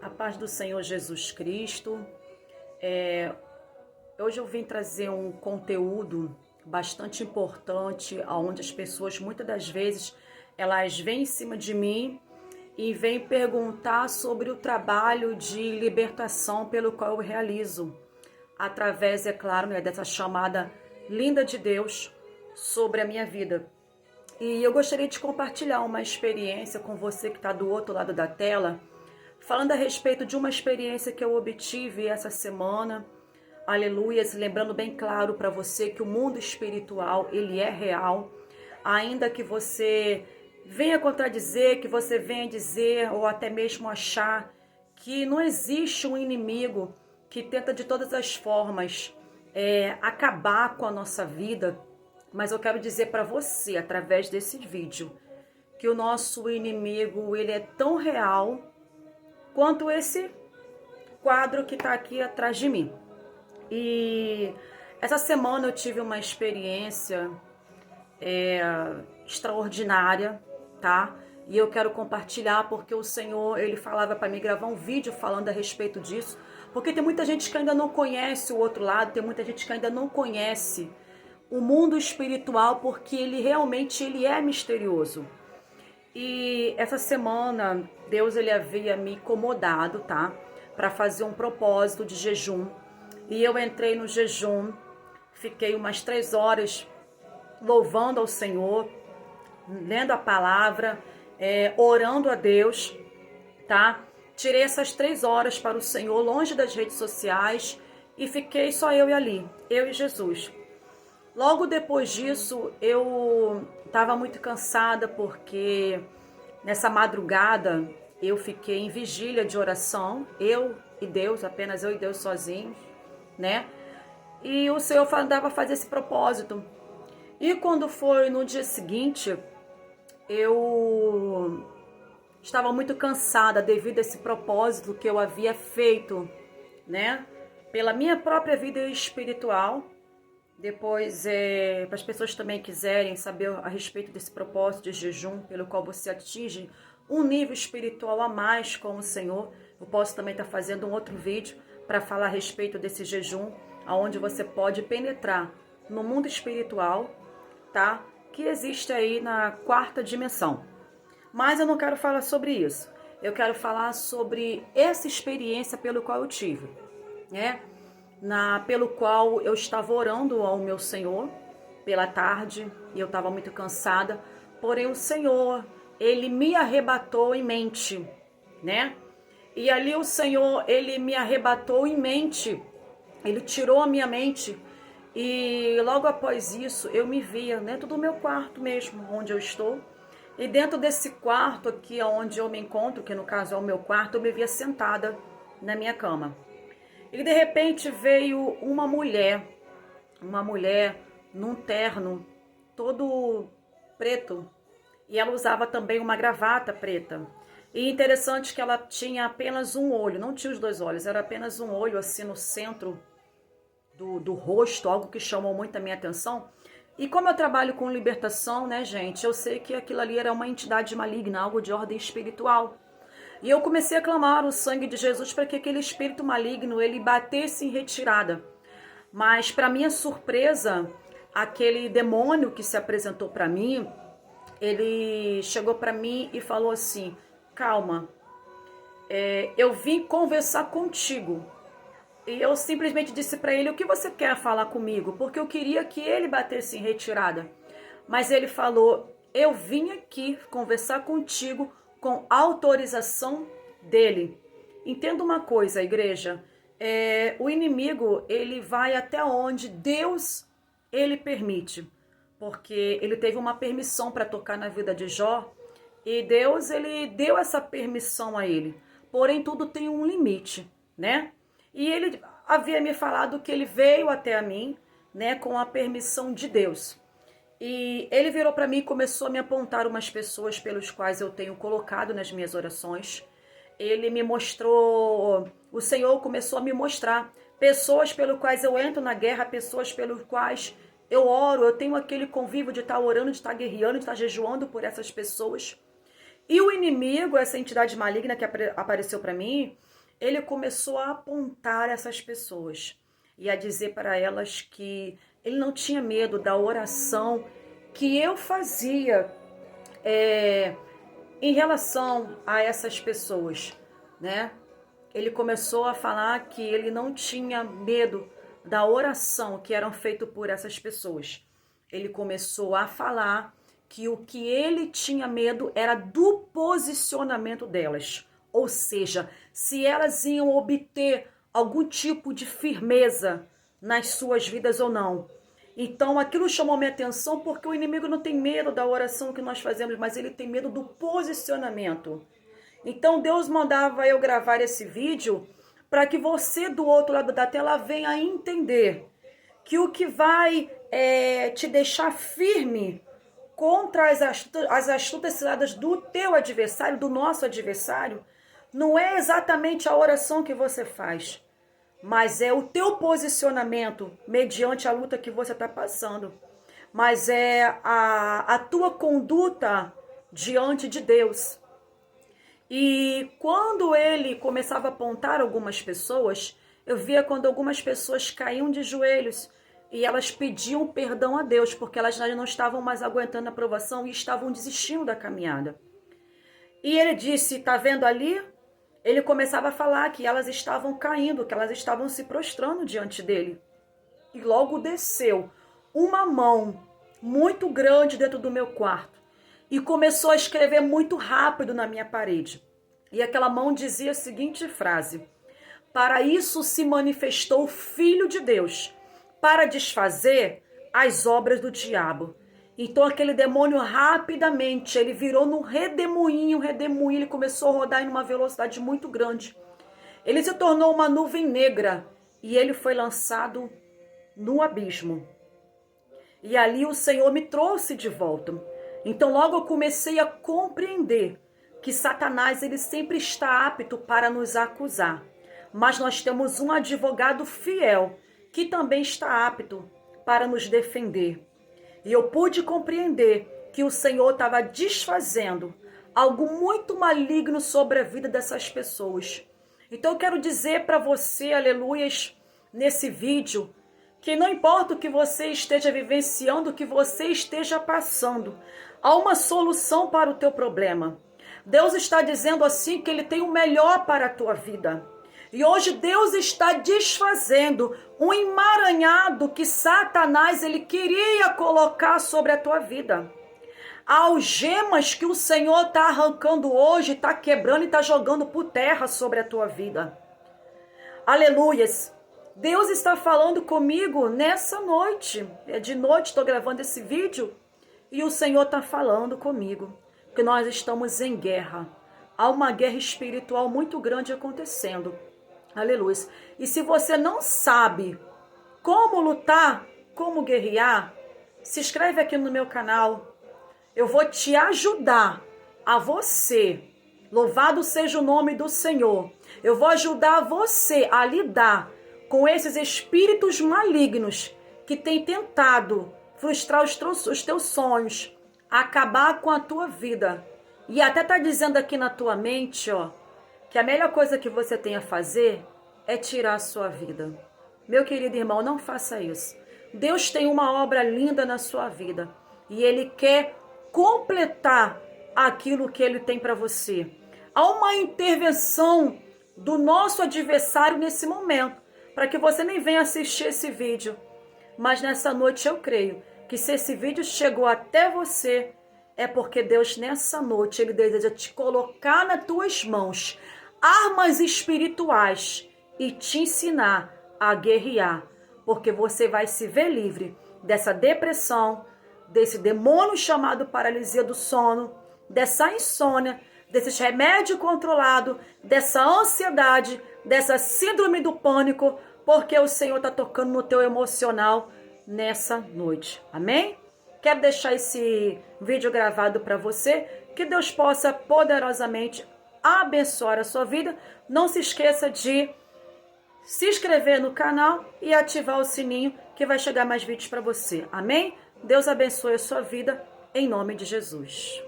A paz do Senhor Jesus Cristo. Hoje eu vim trazer um conteúdo bastante importante, onde as pessoas muitas das vezes elas vêm em cima de mim e vêm perguntar sobre o trabalho de libertação pelo qual eu realizo, através, é claro, dessa chamada linda de Deus sobre a minha vida. E eu gostaria de compartilhar uma experiência com você que está do outro lado da tela, falando a respeito de uma experiência que eu obtive essa semana, aleluias, lembrando bem claro para você que o mundo espiritual, ele é real, ainda que você venha contradizer, que você venha dizer, ou até mesmo achar que não existe um inimigo que tenta de todas as formas acabar com a nossa vida, mas eu quero dizer para você, através desse vídeo, que o nosso inimigo, ele é tão real quanto esse quadro que está aqui atrás de mim. E essa semana eu tive uma experiência extraordinária, tá? E eu quero compartilhar porque o Senhor, ele falava para mim gravar um vídeo falando a respeito disso, porque tem muita gente que ainda não conhece o outro lado, tem muita gente que ainda não conhece o mundo espiritual, porque ele realmente ele é misterioso. E essa semana, Deus ele havia me incomodado, tá? Para fazer um propósito de jejum. E eu entrei no jejum, fiquei umas 3 horas louvando ao Senhor, lendo a palavra, orando a Deus, tá? Tirei essas 3 horas para o Senhor, longe das redes sociais, e fiquei só eu e ali, eu e Jesus. Logo depois disso, eu estava muito cansada porque nessa madrugada eu fiquei em vigília de oração, eu e Deus, apenas eu e Deus sozinhos, né? E o Senhor mandava fazer esse propósito. E quando foi no dia seguinte, eu estava muito cansada devido a esse propósito que eu havia feito, né? Pela minha própria vida espiritual. Depois, para as pessoas também quiserem saber a respeito desse propósito de jejum, pelo qual você atinge um nível espiritual a mais com o Senhor, eu posso também estar fazendo um outro vídeo para falar a respeito desse jejum, onde você pode penetrar no mundo espiritual, tá? Que existe aí na 4ª dimensão. Mas eu não quero falar sobre isso. Eu quero falar sobre essa experiência pelo qual eu tive, né? Pelo qual eu estava orando ao meu Senhor pela tarde e eu estava muito cansada, porém o Senhor, ele me arrebatou em mente, né? E ali o Senhor, ele me arrebatou em mente, ele tirou a minha mente e logo após isso eu me via dentro do meu quarto mesmo, onde eu estou. E dentro desse quarto aqui onde eu me encontro, que no caso é o meu quarto, eu me via sentada na minha cama. E de repente veio uma mulher num terno todo preto, e ela usava também uma gravata preta. E interessante que ela tinha apenas um olho, não tinha os 2 olhos, era apenas um olho assim no centro do rosto, algo que chamou muito a minha atenção. E como eu trabalho com libertação, né, gente, eu sei que aquilo ali era uma entidade maligna, algo de ordem espiritual. E eu comecei a clamar o sangue de Jesus para que aquele espírito maligno ele batesse em retirada. Mas para minha surpresa, aquele demônio que se apresentou para mim, ele chegou para mim e falou assim: calma, eu vim conversar contigo. E eu simplesmente disse para ele: o que você quer falar comigo? Porque eu queria que ele batesse em retirada. Mas ele falou: eu vim aqui conversar contigo com autorização dele. Entenda uma coisa, igreja, o inimigo ele vai até onde Deus ele permite, porque ele teve uma permissão para tocar na vida de Jó e Deus ele deu essa permissão a ele, porém tudo tem um limite, né? E ele havia me falado que ele veio até a mim, né, com a permissão de Deus. E ele virou para mim e começou a me apontar umas pessoas pelos quais eu tenho colocado nas minhas orações. Ele me mostrou, o Senhor começou a me mostrar pessoas pelos quais eu entro na guerra, pessoas pelos quais eu oro, eu tenho aquele convívio de estar orando, de estar guerreando, de estar jejuando por essas pessoas. E o inimigo, essa entidade maligna que apareceu para mim, ele começou a apontar essas pessoas e a dizer para elas que ele não tinha medo da oração que eu fazia em relação a essas pessoas, né? Ele começou a falar que ele não tinha medo da oração que eram feitas por essas pessoas. Ele começou a falar que o que ele tinha medo era do posicionamento delas. Ou seja, se elas iam obter algum tipo de firmeza nas suas vidas ou não. Então aquilo chamou minha atenção porque o inimigo não tem medo da oração que nós fazemos, mas ele tem medo do posicionamento. Então Deus mandava eu gravar esse vídeo para que você do outro lado da tela venha entender que o que vai te deixar firme contra as astutas ciladas do teu adversário, do nosso adversário, não é exatamente a oração que você faz, mas é o teu posicionamento mediante a luta que você está passando. Mas é a tua conduta diante de Deus. E quando ele começava a apontar algumas pessoas, eu via quando algumas pessoas caíam de joelhos e elas pediam perdão a Deus, porque elas já não estavam mais aguentando a provação e estavam desistindo da caminhada. E ele disse, tá vendo ali? Ele começava a falar que elas estavam caindo, que elas estavam se prostrando diante dele. E logo desceu uma mão muito grande dentro do meu quarto e começou a escrever muito rápido na minha parede. E aquela mão dizia a seguinte frase: para isso se manifestou o Filho de Deus, para desfazer as obras do diabo. Então aquele demônio rapidamente, ele virou num redemoinho, ele começou a rodar em uma velocidade muito grande. Ele se tornou uma nuvem negra e ele foi lançado no abismo. E ali o Senhor me trouxe de volta. Então logo eu comecei a compreender que Satanás ele sempre está apto para nos acusar. Mas nós temos um advogado fiel que também está apto para nos defender. E eu pude compreender que o Senhor estava desfazendo algo muito maligno sobre a vida dessas pessoas. Então eu quero dizer para você, aleluias, nesse vídeo, que não importa o que você esteja vivenciando, o que você esteja passando, há uma solução para o teu problema. Deus está dizendo assim que Ele tem o melhor para a tua vida. E hoje Deus está desfazendo um emaranhado que Satanás ele queria colocar sobre a tua vida. Algemas que o Senhor está arrancando hoje, está quebrando e está jogando por terra sobre a tua vida. Aleluias. Deus está falando comigo nessa noite. De noite estou gravando esse vídeo e o Senhor está falando comigo. Que nós estamos em guerra. Há uma guerra espiritual muito grande acontecendo. Aleluia. E se você não sabe como lutar, como guerrear, se inscreve aqui no meu canal. Eu vou te ajudar a você. Louvado seja o nome do Senhor. Eu vou ajudar você a lidar com esses espíritos malignos que têm tentado frustrar os teus sonhos, acabar com a tua vida. E até tá dizendo aqui na tua mente, ó, que a melhor coisa que você tem a fazer é tirar a sua vida. Meu querido irmão, não faça isso. Deus tem uma obra linda na sua vida e Ele quer completar aquilo que Ele tem para você. Há uma intervenção do nosso adversário nesse momento, para que você nem venha assistir esse vídeo. Mas nessa noite eu creio que se esse vídeo chegou até você, é porque Deus nessa noite, Ele deseja te colocar nas tuas mãos armas espirituais e te ensinar a guerrear, porque você vai se ver livre dessa depressão, desse demônio chamado paralisia do sono, dessa insônia, desses remédios controlados, dessa ansiedade, dessa síndrome do pânico, porque o Senhor está tocando no teu emocional nessa noite. Amém? Quero deixar esse vídeo gravado para você, que Deus possa poderosamente abençoar a sua vida. Não se esqueça de se inscrever no canal e ativar o sininho, que vai chegar mais vídeos para você. Amém? Deus abençoe a sua vida, em nome de Jesus.